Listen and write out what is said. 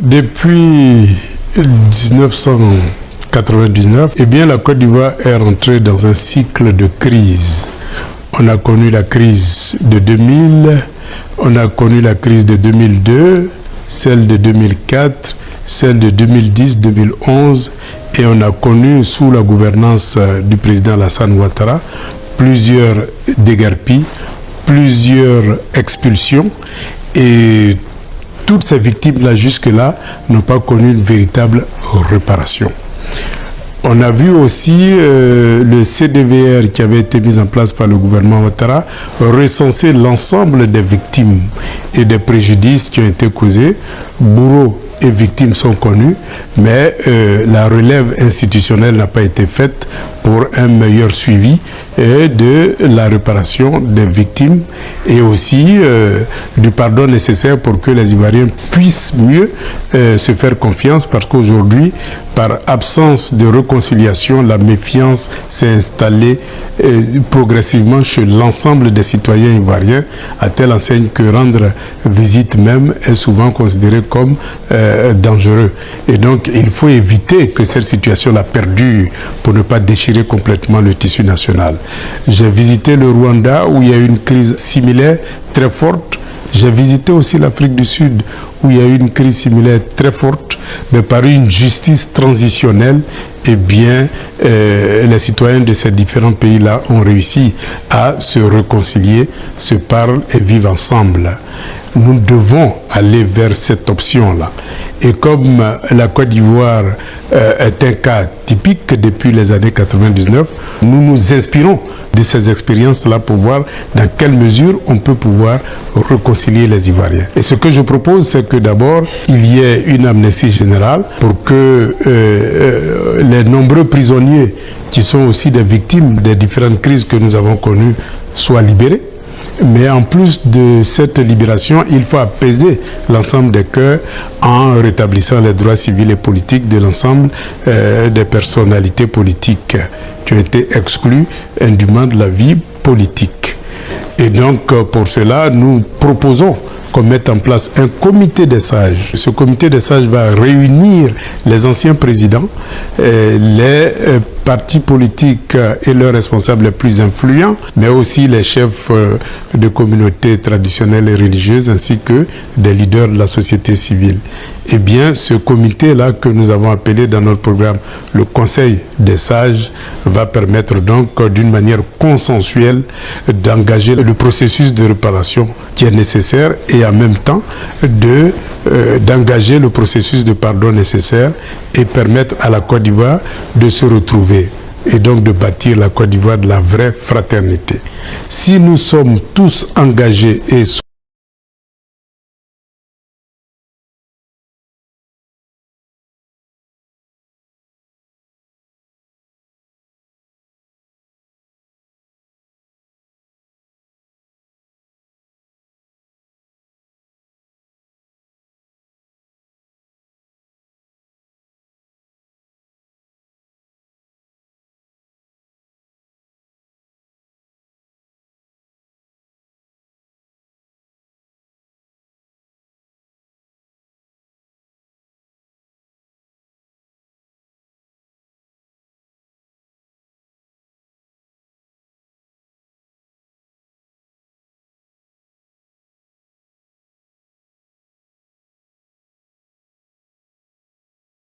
Depuis 1999, la Côte d'Ivoire est rentrée dans un cycle de crise. On a connu la crise de 2000, on a connu la crise de 2002, celle de 2004, celle de 2010-2011 et on a connu sous la gouvernance du président Alassane Ouattara plusieurs déguerpis, plusieurs expulsions et toutes ces victimes-là jusque-là n'ont pas connu une véritable réparation. On a vu aussi le CDVR qui avait été mis en place par le gouvernement Ouattara recenser l'ensemble des victimes et des préjudices qui ont été causés. Bourreaux et victimes sont connus, mais la relève institutionnelle n'a pas été faite pour un meilleur suivi de la réparation des victimes et aussi du pardon nécessaire pour que les Ivoiriens puissent mieux se faire confiance, parce qu'aujourd'hui, par absence de réconciliation, la méfiance s'est installée progressivement chez l'ensemble des citoyens ivoiriens, à telle enseigne que rendre visite même est souvent considéré comme dangereux. Et donc, il faut éviter que cette situation-là perdure pour ne pas déchirer complètement le tissu national. J'ai visité le Rwanda où il y a eu une crise similaire très forte. J'ai visité aussi l'Afrique du Sud où il y a eu une crise similaire très forte, mais par une justice transitionnelle, les citoyens de ces différents pays-là ont réussi à se réconcilier, se parlent et vivent ensemble. Nous devons aller vers cette option-là. Et comme la Côte d'Ivoire est un cas typique depuis les années 99, nous nous inspirons de ces expériences-là pour voir dans quelle mesure on peut pouvoir réconcilier les Ivoiriens. Et ce que je propose, c'est que d'abord, il y ait une amnistie générale pour que les nombreux prisonniers qui sont aussi des victimes des différentes crises que nous avons connues soient libérés. Mais en plus de cette libération, il faut apaiser l'ensemble des cœurs en rétablissant les droits civils et politiques de l'ensemble des personnalités politiques qui ont été exclues indûment de la vie politique. Et donc, pour cela, nous proposons qu'on mette en place un comité des sages. Ce comité des sages va réunir les anciens présidents, les partis politiques et leurs responsables les plus influents, mais aussi les chefs de communautés traditionnelles et religieuses, ainsi que des leaders de la société civile. Eh bien, ce comité-là que nous avons appelé dans notre programme le Conseil des sages va permettre donc d'une manière consensuelle d'engager le processus de réparation qui est nécessaire et en même temps d'engager le processus de pardon nécessaire et permettre à la Côte d'Ivoire de se retrouver et donc de bâtir la Côte d'Ivoire de la vraie fraternité. Si nous sommes tous engagés et